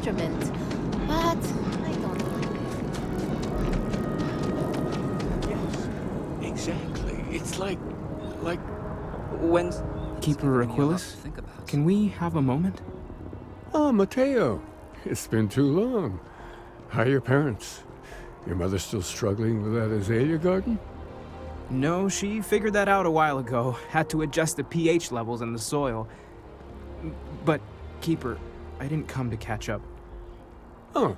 instrument, but I don't like Yes, exactly. It's like... When... Keeper Aquilus, can we have a moment? Oh, Mateo. It's been too long. How are your parents? Your mother still struggling with that azalea garden? No, she figured that out a while ago. Had to adjust the pH levels in the soil. But, Keeper, I didn't come to catch up. Oh.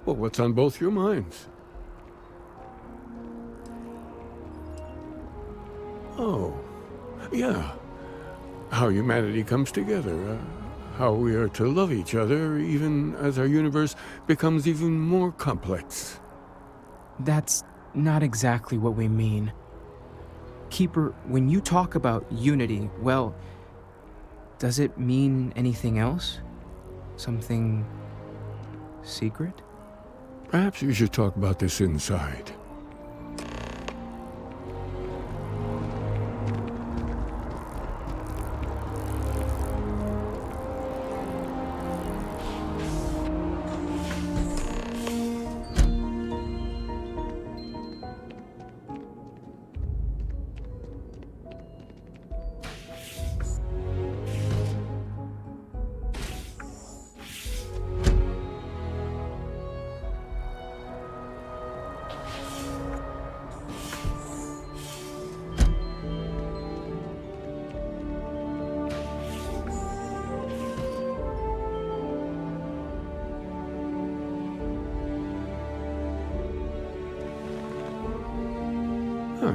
Well, what's on both your minds? Oh. Yeah. How humanity comes together. How we are to love each other even as our universe becomes even more complex. That's not exactly what we mean. Keeper, when you talk about unity, well, does it mean anything else? Something secret? Perhaps we should talk about this inside.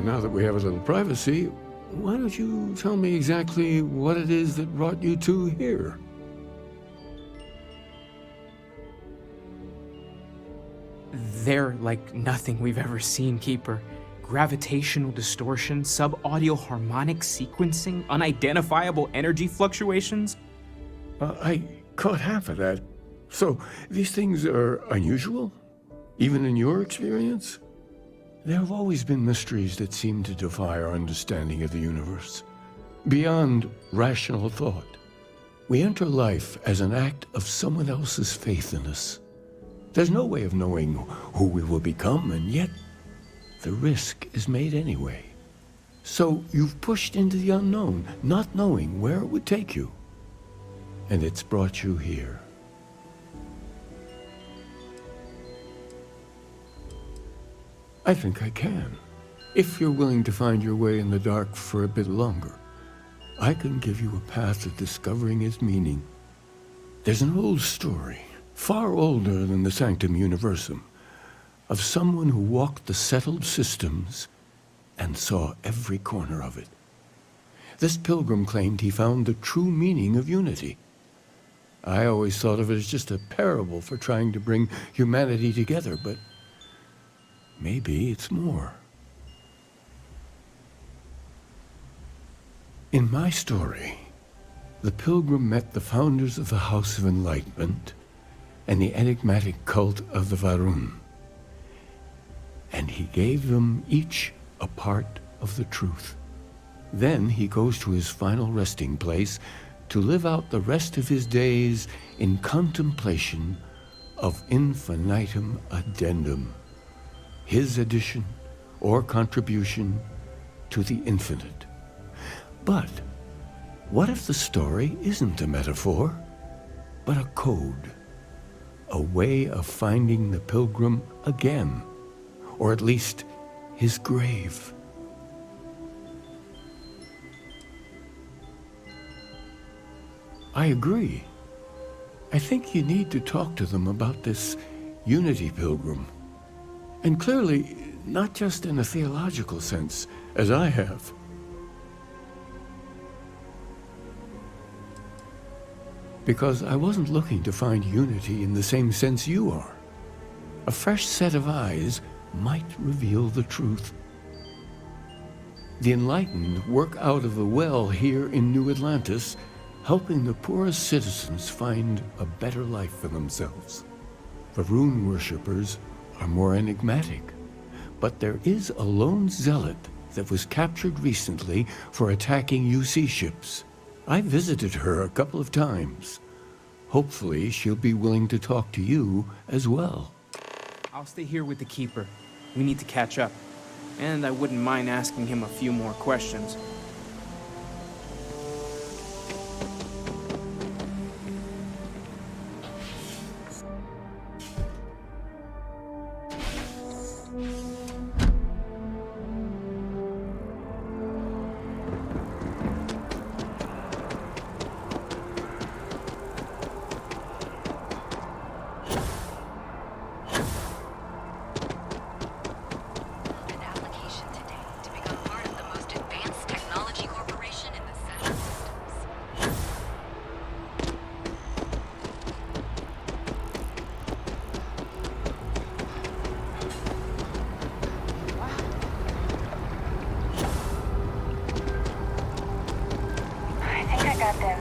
Now that we have a little privacy, why don't you tell me exactly what it is that brought you two here? They're like nothing we've ever seen, Keeper. Gravitational distortion, sub-audio harmonic sequencing, unidentifiable energy fluctuations. I caught half of that. So, these things are unusual? Even in your experience? There have always been mysteries that seem to defy our understanding of the universe. Beyond rational thought. We enter life as an act of someone else's faith in us. There's no way of knowing who we will become, and yet the risk is made anyway. So you've pushed into the unknown, not knowing where it would take you. And it's brought you here. I think I can. If you're willing to find your way in the dark for a bit longer, I can give you a path of discovering its meaning. There's an old story, far older than the Sanctum Universum, of someone who walked the settled systems and saw every corner of it. This pilgrim claimed he found the true meaning of unity. I always thought of it as just a parable for trying to bring humanity together, but maybe it's more. In my story, the pilgrim met the founders of the House of Enlightenment and the enigmatic cult of the Varun. And he gave them each a part of the truth. Then he goes to his final resting place to live out the rest of his days in contemplation of infinitum addendum, his addition or contribution to the infinite. But what if the story isn't a metaphor, but a code? A way of finding the pilgrim again, or at least his grave. I agree. I think you need to talk to them about this unity pilgrim. And clearly, not just in a theological sense, as I have. Because I wasn't looking to find unity in the same sense you are. A fresh set of eyes might reveal the truth. The enlightened work out of the well here in New Atlantis, helping the poorest citizens find a better life for themselves. The rune worshippers are more enigmatic, but there is a lone zealot that was captured recently for attacking UC ships. I visited her a couple of times, Hopefully, she'll be willing to talk to you as well. I'll stay here with the Keeper. We need to catch up. And I wouldn't mind asking him a few more questions. An application today to become part of the most advanced technology corporation in the Central Systems. I think I got them.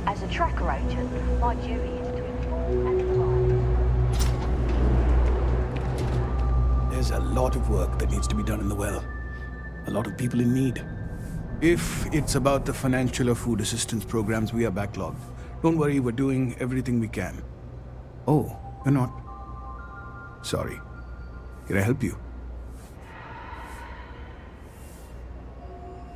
As a tracker agent, my duty is to inform and advise. There's a lot of work that needs to be done in the well. A lot of people in need. If it's about the financial or food assistance programs, we are backlogged. Don't worry, we're doing everything we can. Oh, you're not? Sorry. Can I help you?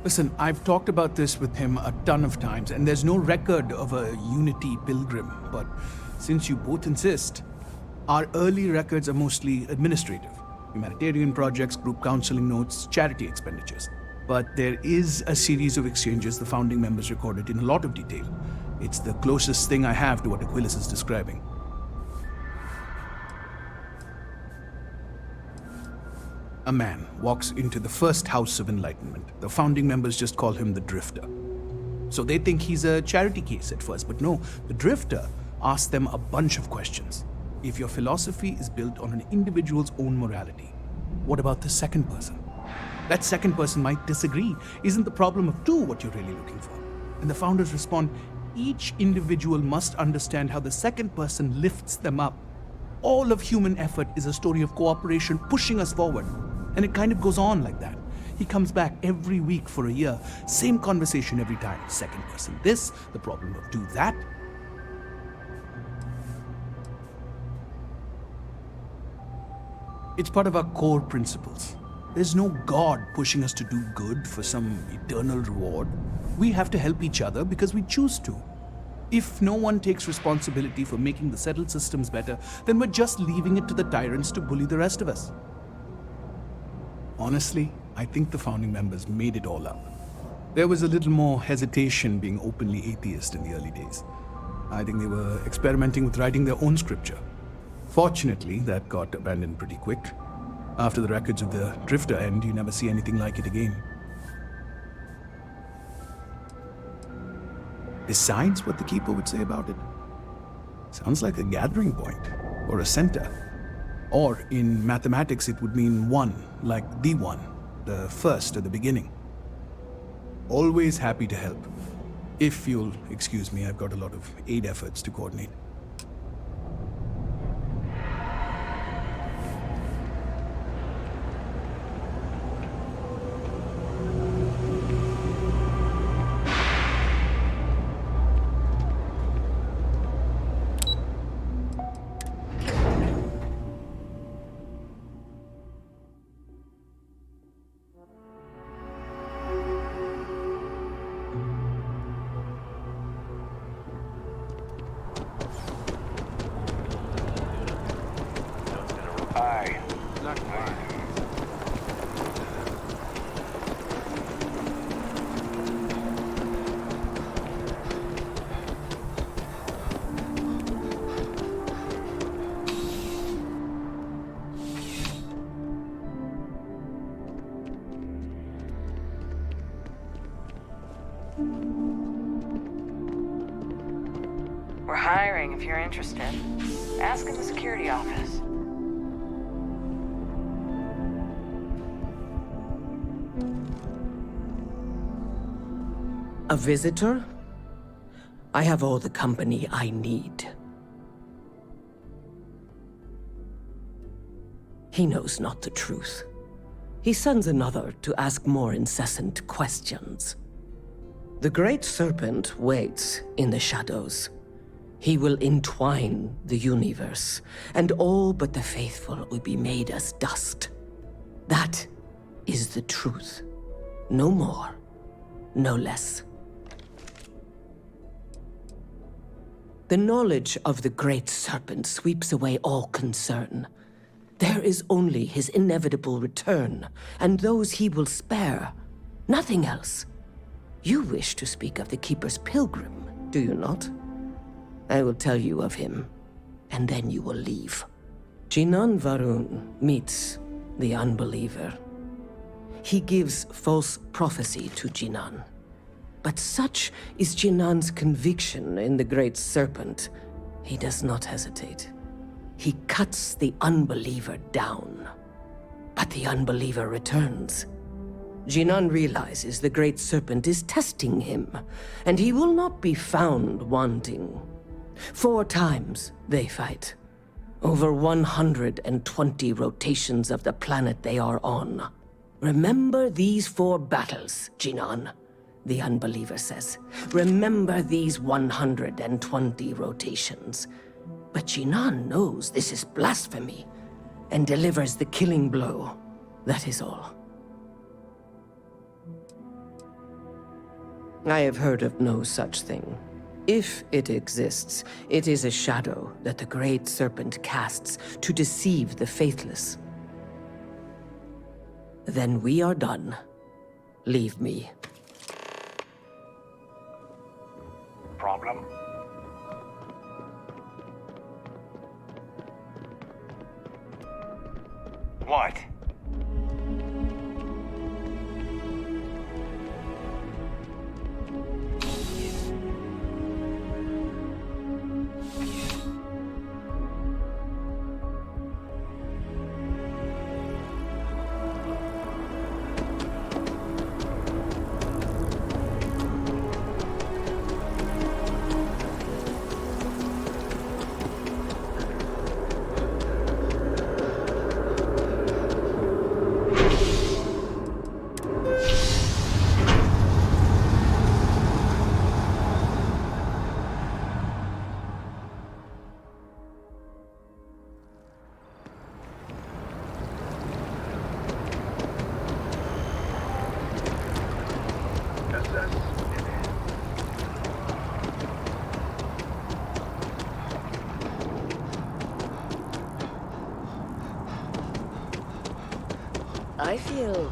Listen, I've talked about this with him a ton of times, and there's no record of a Unity Pilgrim. But since you both insist, our early records are mostly administrative. Humanitarian projects, group counseling notes, charity expenditures. But there is a series of exchanges the founding members recorded in a lot of detail. It's the closest thing I have to what Aquilus is describing. A man walks into the first house of Enlightenment. The founding members just call him the Drifter. So they think he's a charity case at first, but no, the Drifter asks them a bunch of questions. If your philosophy is built on an individual's own morality, what about the second person? That second person might disagree. Isn't the problem of two what you're really looking for? And the founders respond, each individual must understand how the second person lifts them up. All of human effort is a story of cooperation pushing us forward. And it kind of goes on like that. He comes back every week for a year. Same conversation every time. Second person this, the problem of do that. It's part of our core principles. There's no God pushing us to do good for some eternal reward. We have to help each other because we choose to. If no one takes responsibility for making the settled systems better, then we're just leaving it to the tyrants to bully the rest of us. Honestly, I think the founding members made it all up. There was a little more hesitation being openly atheist in the early days. I think they were experimenting with writing their own scripture. Fortunately, that got abandoned pretty quick. After the records of the Drifter end, you never see anything like it again. Besides what the Keeper would say about it, sounds like a gathering point, or a center. Or in mathematics, it would mean one, like the one, the first or the beginning. Always happy to help. If you'll excuse me, I've got a lot of aid efforts to coordinate. Aye. We're hiring if you're interested. Ask in the security office. A visitor? I have all the company I need. He knows not the truth. He sends another to ask more incessant questions. The Great Serpent waits in the shadows. He will entwine the universe, and all but the faithful will be made as dust. That is the truth. No more, no less. The knowledge of the Great Serpent sweeps away all concern. There is only his inevitable return, and those he will spare. Nothing else. You wish to speak of the Keeper's Pilgrim, do you not? I will tell you of him, and then you will leave. Jinan Varun meets the unbeliever. He gives false prophecy to Jinan. But such is Jinan's conviction in the Great Serpent, he does not hesitate. He cuts the unbeliever down. But the unbeliever returns. Jinan realizes the Great Serpent is testing him, and he will not be found wanting. 4 times they fight. Over 120 rotations of the planet they are on. Remember these 4 battles, Jinan, the unbeliever says. Remember these 120 rotations. But Jinan knows this is blasphemy, and delivers the killing blow. That is all. I have heard of no such thing. If it exists, it is a shadow that the Great Serpent casts to deceive the faithless. Then we are done. Leave me. Problem? What? I feel...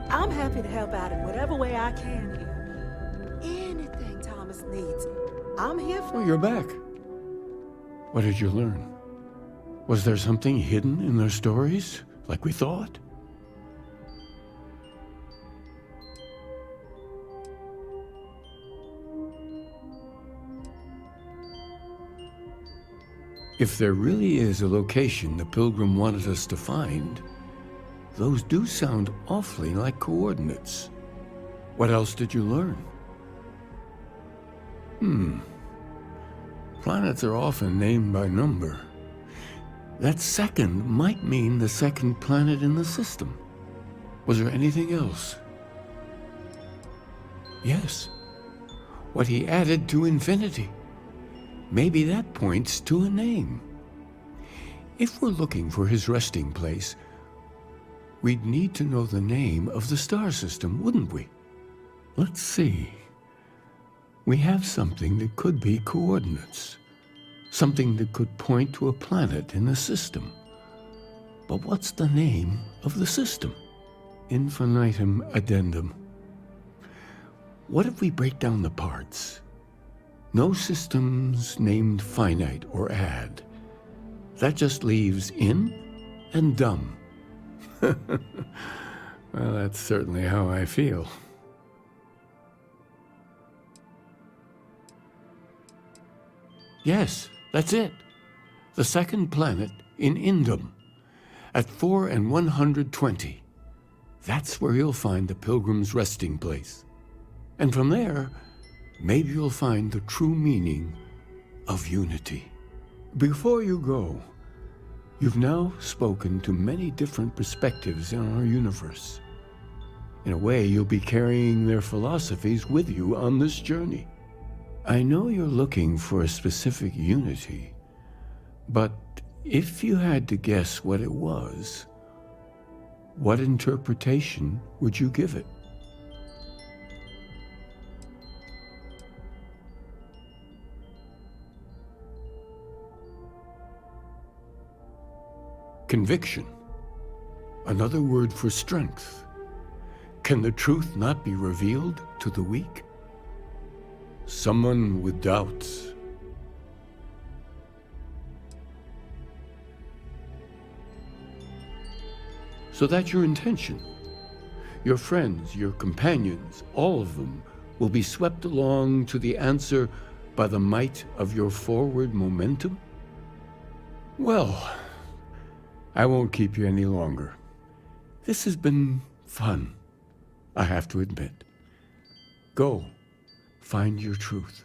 I'm happy to help out in whatever way I can here. Anything Thomas needs, I'm here for. Oh, you're back. What did you learn? Was there something hidden in their stories, like we thought? If there really is a location the Pilgrim wanted us to find, those do sound awfully like coordinates. What else did you learn? Planets are often named by number. That second might mean the second planet in the system. Was there anything else? Yes. What he added to infinity. Maybe that points to a name. If we're looking for his resting place, we'd need to know the name of the star system, wouldn't we? Let's see. We have something that could be coordinates. Something that could point to a planet in the system. But what's the name of the system? Infinitum addendum. What if we break down the parts? No systems named finite or add. That just leaves in and dumb. Well, that's certainly how I feel. Yes, that's it. The second planet in Indum, at 4 and 120. That's where you'll find the Pilgrim's resting place. And from there, maybe you'll find the true meaning of unity. Before you go, you've now spoken to many different perspectives in our universe. In a way, you'll be carrying their philosophies with you on this journey. I know you're looking for a specific unity, but if you had to guess what it was, what interpretation would you give it? Conviction. Another word for strength. Can the truth not be revealed to the weak? Someone with doubts. So that's your intention. Your friends, your companions, all of them will be swept along to the answer by the might of your forward momentum? Well, I won't keep you any longer. This has been fun, I have to admit. Go, find your truth.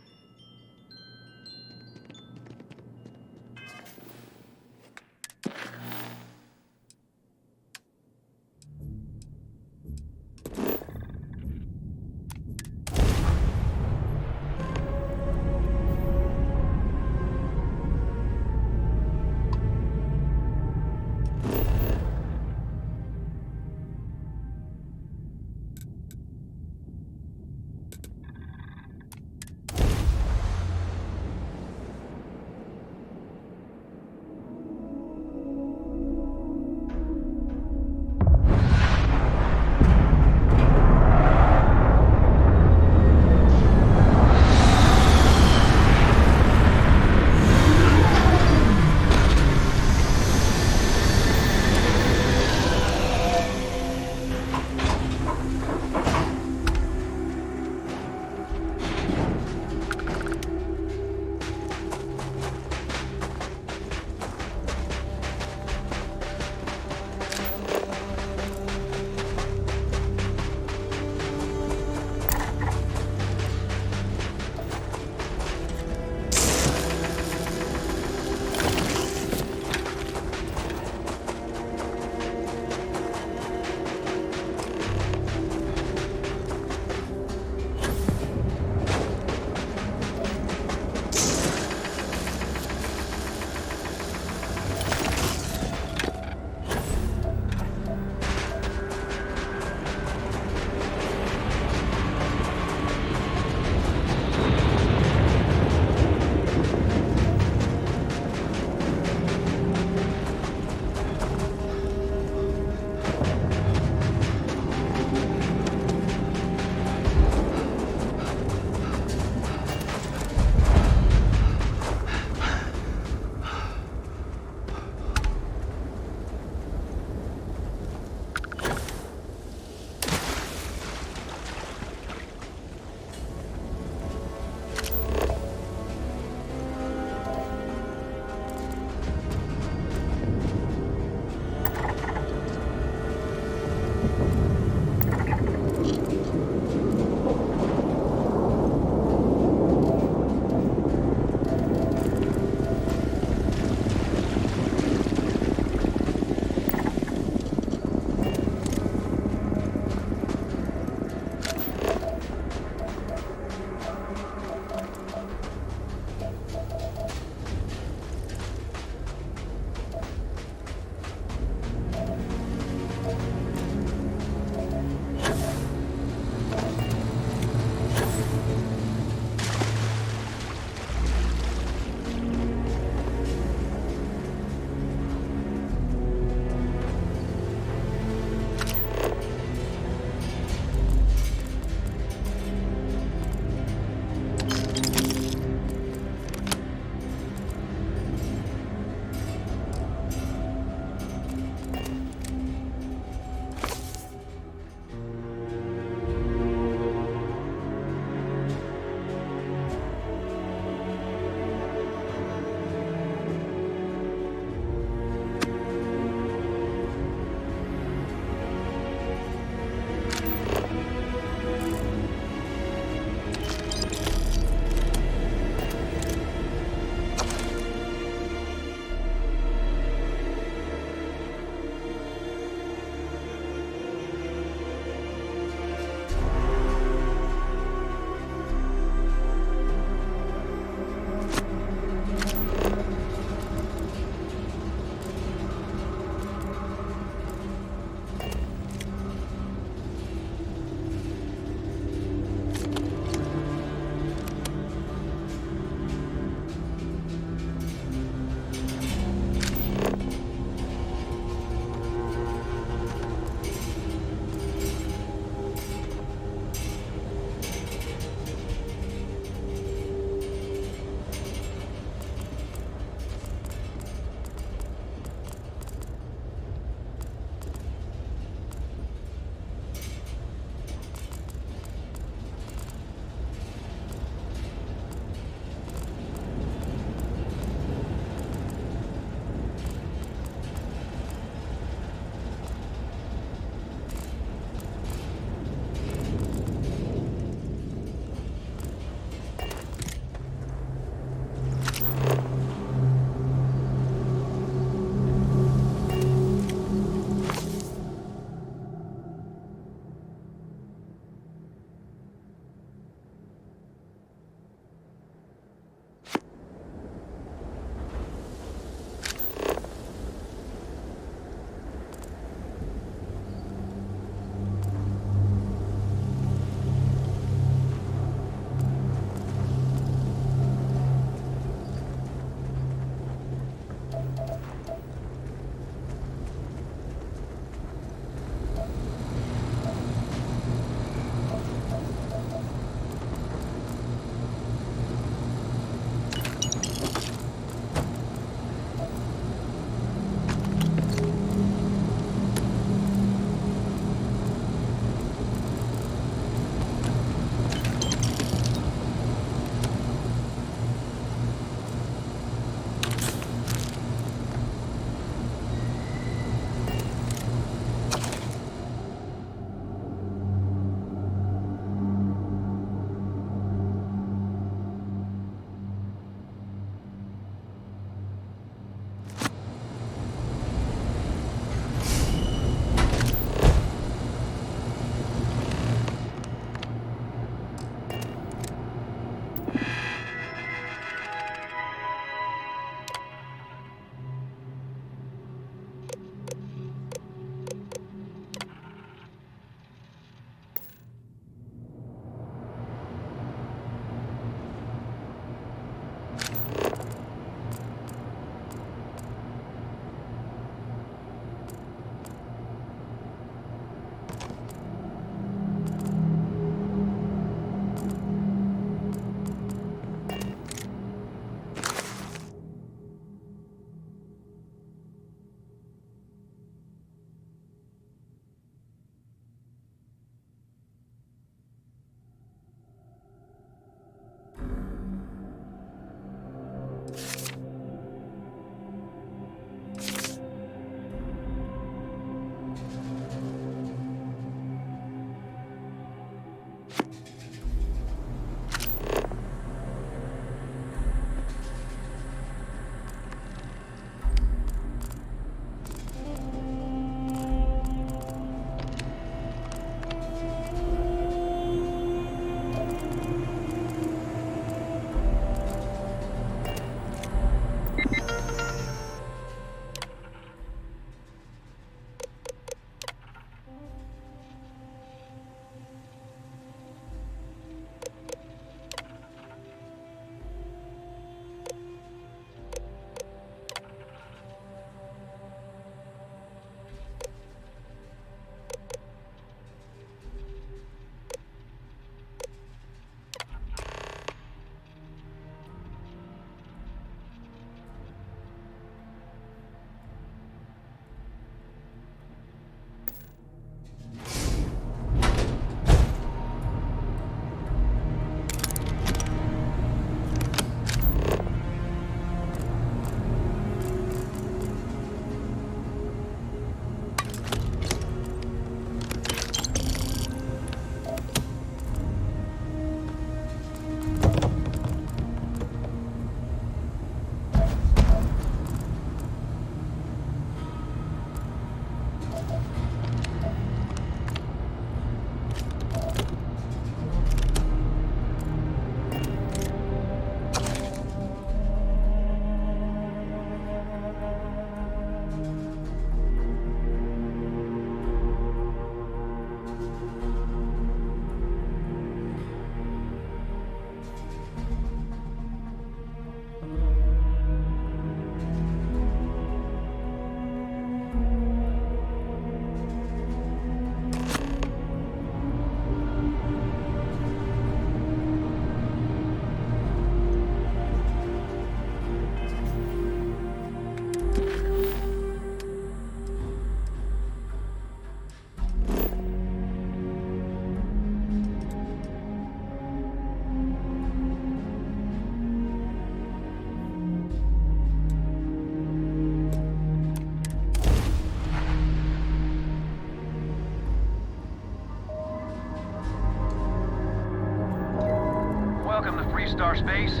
you, Star Space.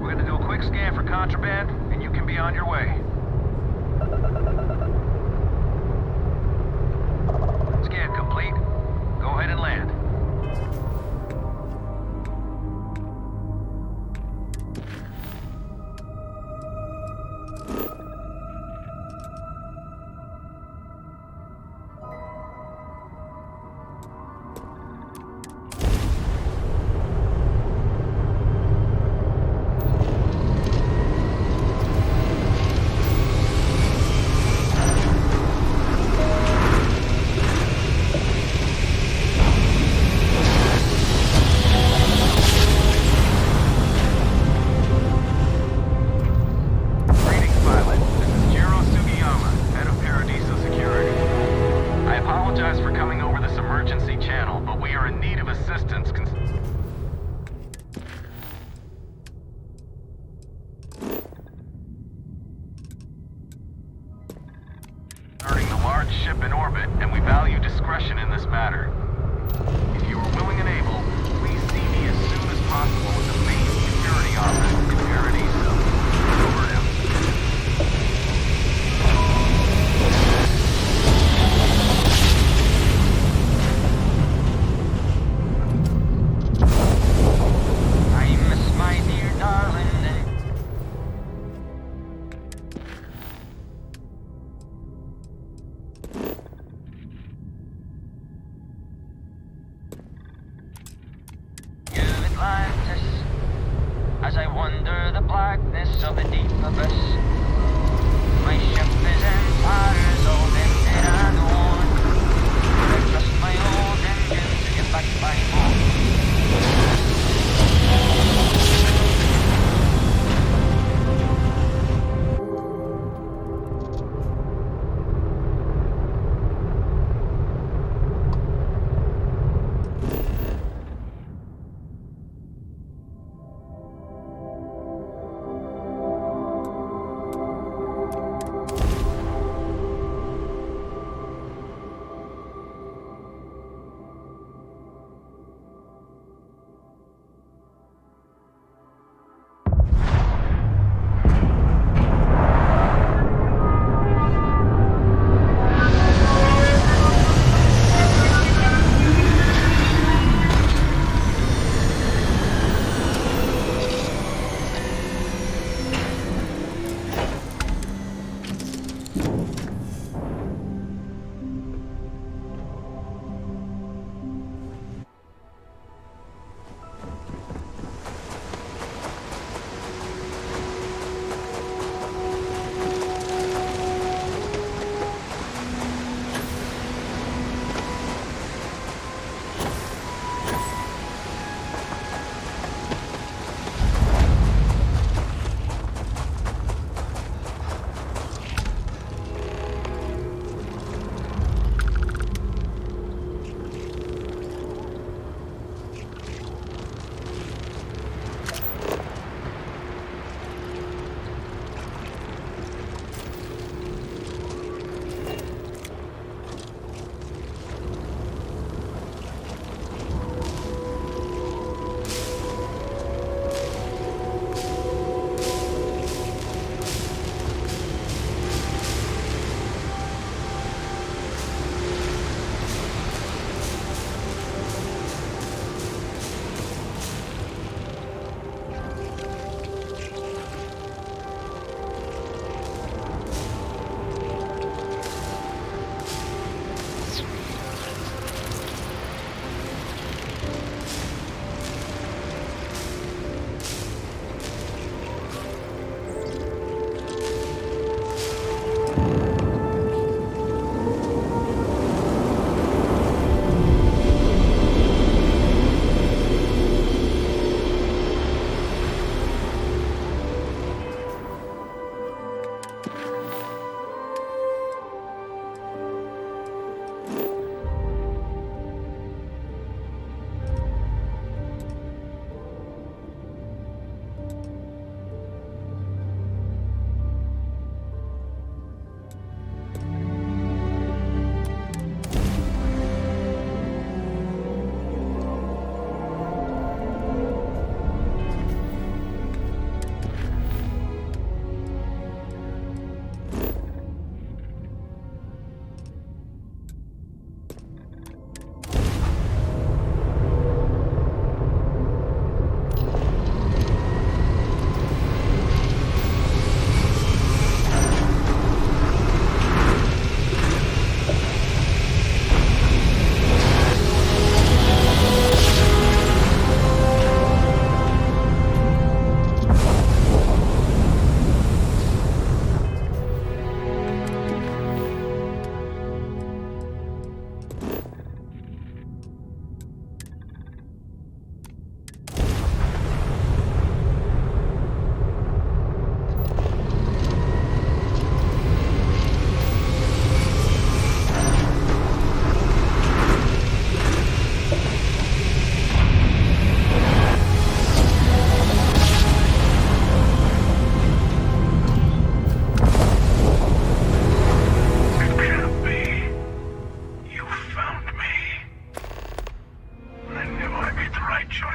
We're gonna do a quick scan for contraband, and you can be on your way. Scan complete. Go ahead and land. Ship in orbit, and we value discretion in this matter. If you are willing and able, please see me as soon as possible at the main security office in Paradiso. Over and out. I miss my dear darling. As I wander the blackness of the deep abyss, my ship is in paters, all dented and worn. I trust my old engine to get back by home.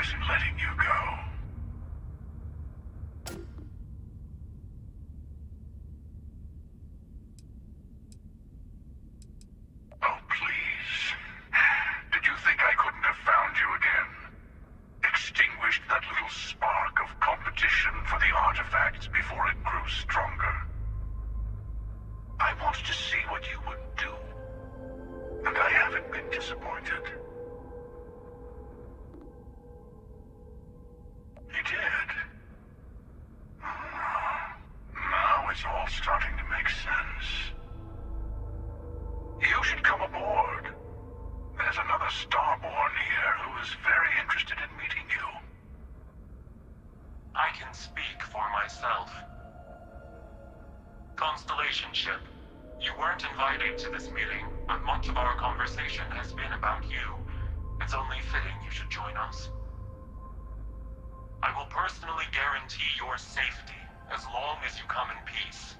excuse in letting you go. Oh, please. Did you think I couldn't have found you again? Extinguished that little spark of competition for the artifacts before it grew stronger. I wanted to see what you would do, and I haven't been disappointed. You did. Now it's all starting to make sense. You should come aboard. There's another Starborn here who is very interested in meeting you. I can speak for myself. Constellation ship, you weren't invited to this meeting, but much of our conversation has been about you. It's only fitting you should join us. I will personally guarantee your safety as long as you come in peace.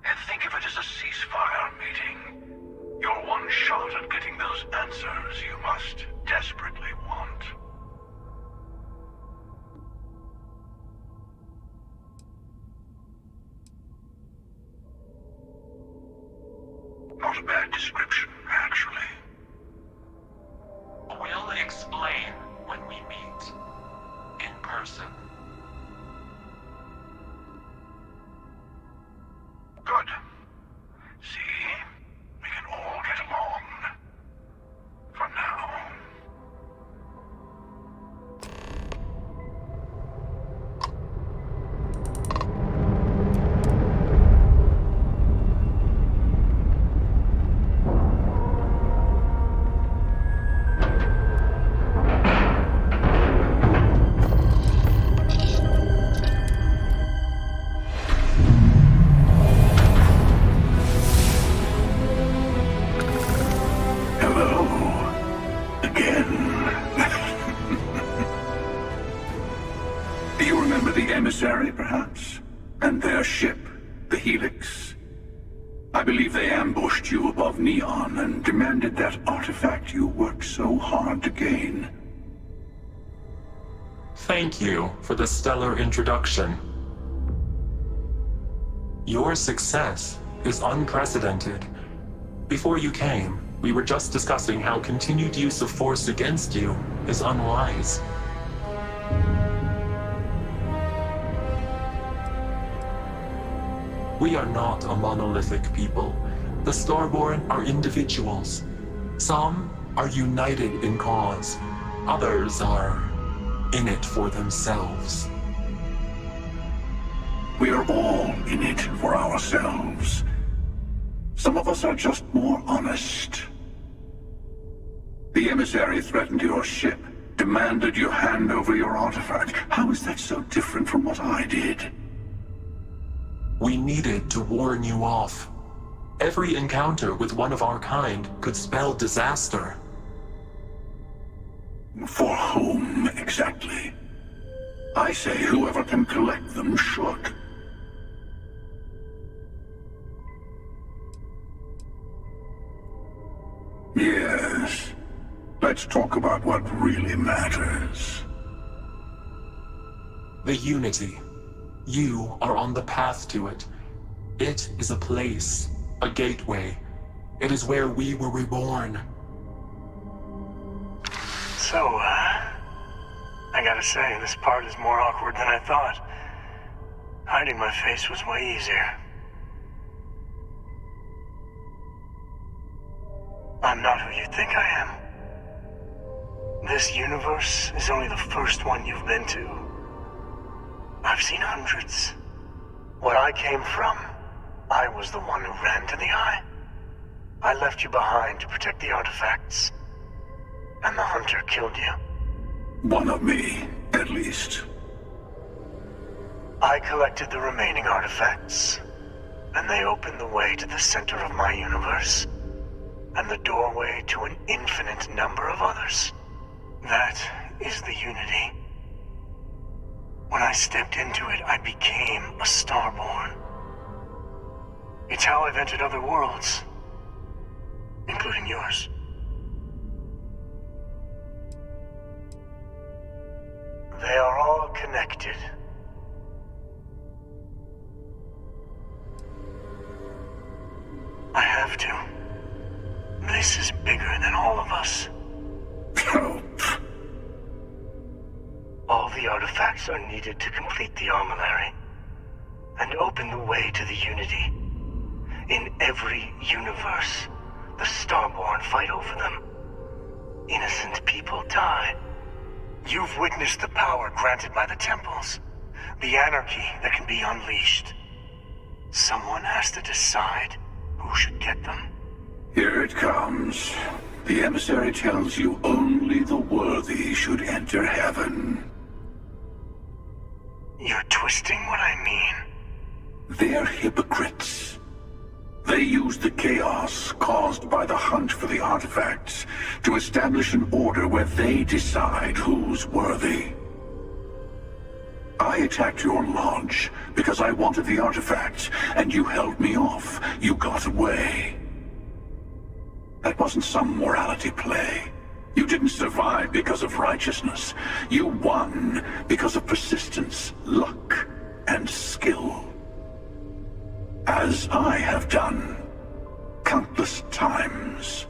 And think of it as a ceasefire meeting. Your one shot at getting those answers you must desperately want. Not a bad description, actually. We'll explain when we meet in person. Good. See? We can all get along. For now. Emissary, perhaps? And their ship, the Helix. I believe they ambushed you above Neon and demanded that artifact you worked so hard to gain. Thank you for the stellar introduction. Your success is unprecedented. Before you came, we were just discussing how continued use of force against you is unwise. We are not a monolithic people. The Starborn are individuals. Some are united in cause. Others are in it for themselves. We are all in it for ourselves. Some of us are just more honest. The Emissary threatened your ship, demanded you hand over your artifact. How is that so different from what I did? We needed to warn you off. Every encounter with one of our kind could spell disaster. For whom, exactly? I say whoever can collect them should. Yes. Let's talk about what really matters. The Unity. You are on the path to it. It is a place, a gateway. It is where we were reborn. So, I gotta say, this part is more awkward than I thought. Hiding my face was way easier. I'm not who you think I am. This universe is only the first one you've been to. I've seen hundreds. Where I came from, I was the one who ran to the Eye. I left you behind to protect the artifacts. And the Hunter killed you. One of me, at least. I collected the remaining artifacts, and they opened the way to the center of my universe, and the doorway to an infinite number of others. That is the Unity. When I stepped into it, I became a Starborn. It's how I've entered other worlds, including yours. connected. I have to. This is bigger than all of us. All the artifacts are needed to complete the armillary and open the way to the Unity. In every universe, the Starborn fight over them. Innocent people die. You've witnessed the power granted by the temples, the anarchy that can be unleashed. Someone has to decide who should get them. Here it comes. The emissary tells you only the worthy should enter heaven. You're twisting what I mean. They're hypocrites. They use the chaos caused by the hunt for the artifacts to establish an order where they decide who's worthy. I attacked your lodge because I wanted the artifacts, and you held me off. You got away. That wasn't some morality play. You didn't survive because of righteousness. You won because of persistence, luck, and skill. As I have done countless times.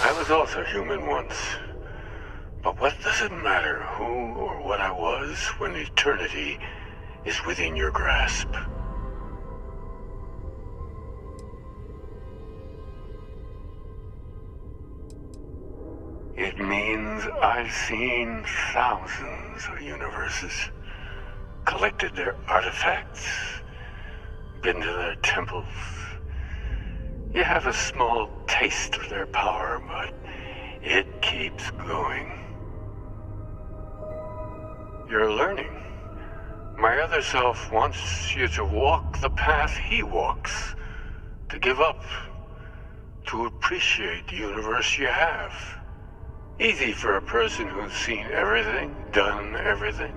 I was also human once. But what does it matter who or what I was when eternity is within your grasp? It means I've seen thousands of universes, collected their artifacts, been to their temples. You have a small taste of their power, but it keeps going. You're learning. My other self wants you to walk the path he walks, to give up, to appreciate the universe you have. Easy for a person who's seen everything, done everything.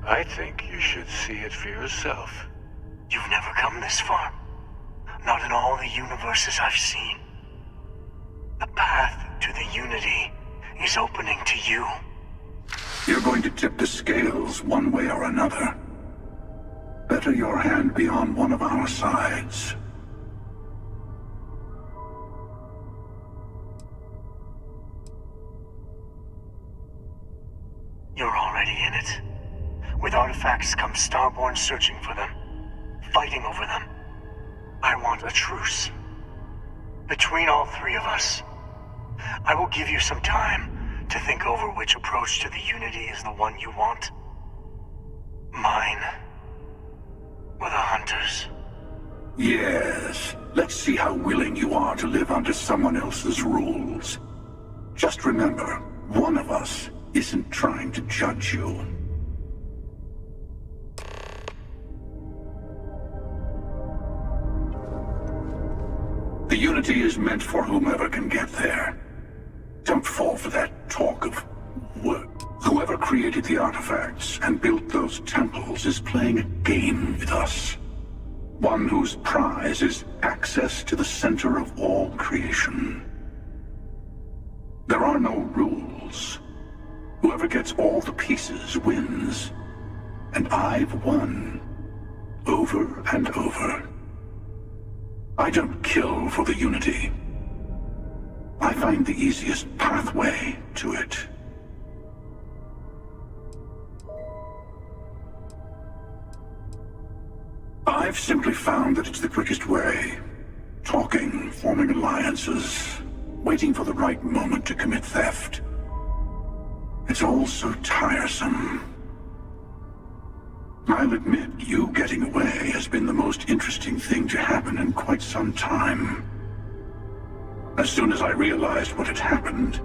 I think you should see it for yourself. You've never come this far. Not in all the universes I've seen. The path to the Unity is opening to you. You're going to tip the scales one way or another. Better your hand be on one of our sides. You're already in it. With artifacts comes Starborn searching for them, fighting over them. I want a truce. Between all three of us. I will give you some time to think over which approach to the Unity is the one you want. Mine. Or the Hunters. Yes. Let's see how willing you are to live under someone else's rules. Just remember, one of us isn't trying to judge you. The Unity is meant for whomever can get there. Don't fall for that talk of work. Whoever created the artifacts and built those temples is playing a game with us. One whose prize is access to the center of all creation. There are no rules. Whoever gets all the pieces wins. And I've won. Over and over. I don't kill for the Unity. I find the easiest pathway to it. I've simply found that it's the quickest way. Talking, forming alliances, waiting for the right moment to commit theft. It's all so tiresome. I'll admit, you getting away has been the most interesting thing to happen in quite some time. As soon as I realized what had happened,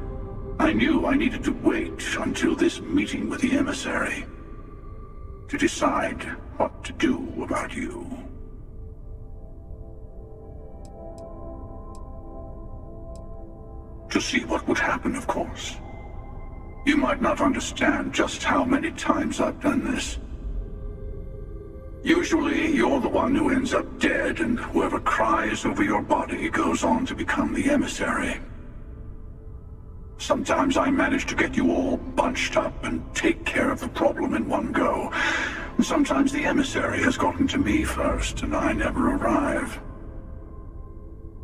I knew I needed to wait until this meeting with the emissary to decide what to do about you. To see what would happen, of course. You might not understand just how many times I've done this. Usually, you're the one who ends up dead, and whoever cries over your body goes on to become the emissary. Sometimes I manage to get you all bunched up and take care of the problem in one go. Sometimes the emissary has gotten to me first, and I never arrive.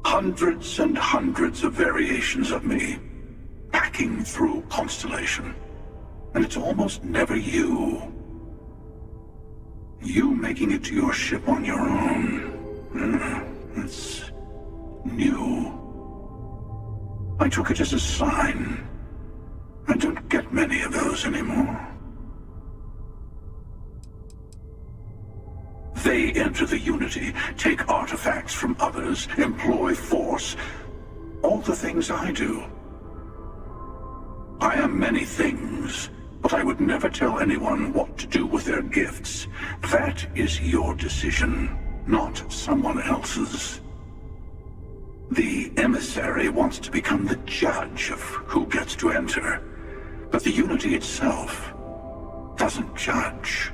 Hundreds and hundreds of variations of me, packing through Constellation. And it's almost never you. You making it to your ship on your own. It's new. I took it as a sign. I don't get many of those anymore. They enter the Unity, take artifacts from others, employ force. All the things I do. I am many things, but I would never tell anyone what to do with their gifts. That is your decision, not someone else's. The emissary wants to become the judge of who gets to enter, but the Unity itself doesn't judge.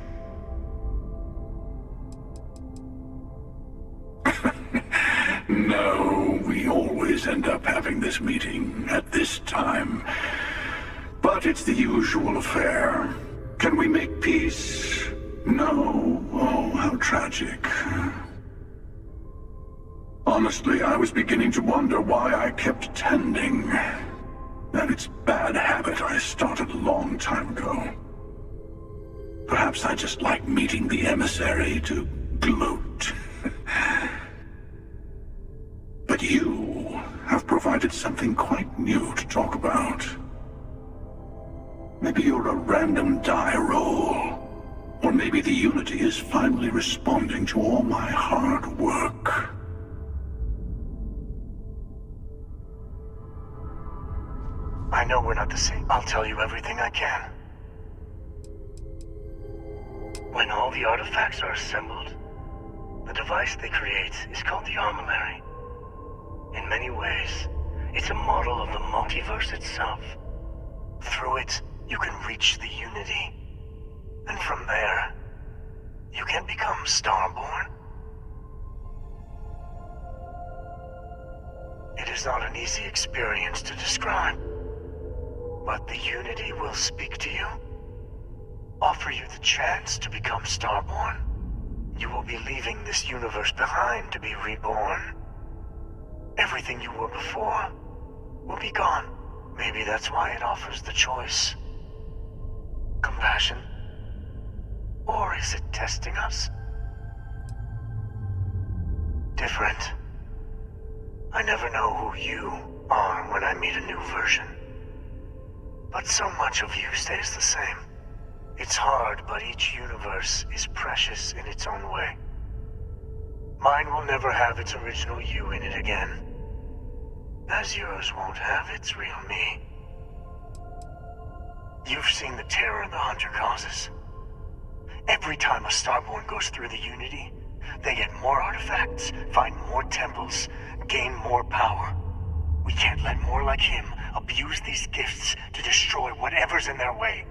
No, we always end up having this meeting at this time. But it's the usual affair. Can we make peace? No. Oh, how tragic. Honestly, I was beginning to wonder why I kept tending. That it's bad habit I started a long time ago. Perhaps I just like meeting the emissary to gloat. But you have provided something quite new to talk about. Maybe you're a random die roll. Or maybe the Unity is finally responding to all my hard work. I know we're not the same. I'll tell you everything I can. When all the artifacts are assembled, the device they create is called the Armillary. In many ways, it's a model of the multiverse itself. Through it, you can reach the Unity. And from there, you can become Starborn. It is not an easy experience to describe. But the Unity will speak to you, offer you the chance to become Starborn. You will be leaving this universe behind to be reborn. Everything you were before will be gone. Maybe that's why it offers the choice. Compassion? Or is it testing us? Different. I never know who you are when I meet a new version. But so much of you stays the same. It's hard, but each universe is precious in its own way. Mine will never have its original you in it again, as yours won't have its real me. You've seen the terror the Hunter causes. Every time a Starborn goes through the Unity, they get more artifacts, find more temples, gain more power. We can't let more like him abuse these gifts to destroy whatever's in their way.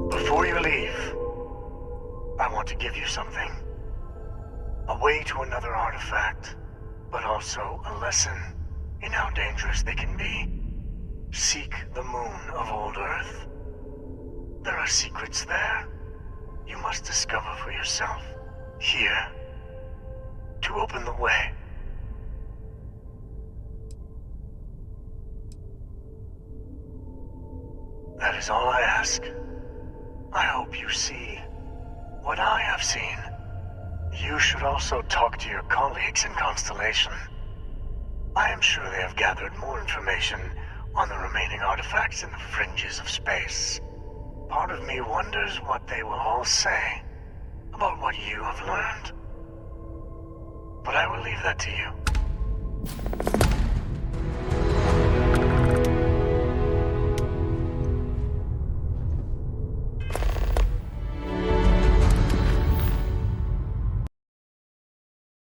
Before you leave, I want to give you something. A way to another artifact, but also a lesson in how dangerous they can be. Seek the moon of old Earth. There are secrets there you must discover for yourself. Here, to open the way. That is all I ask. I hope you see what I have seen. You should also talk to your colleagues in Constellation. I am sure they have gathered more information on the remaining artifacts in the fringes of space. Part of me wonders what they will all say about what you have learned. But I will leave that to you.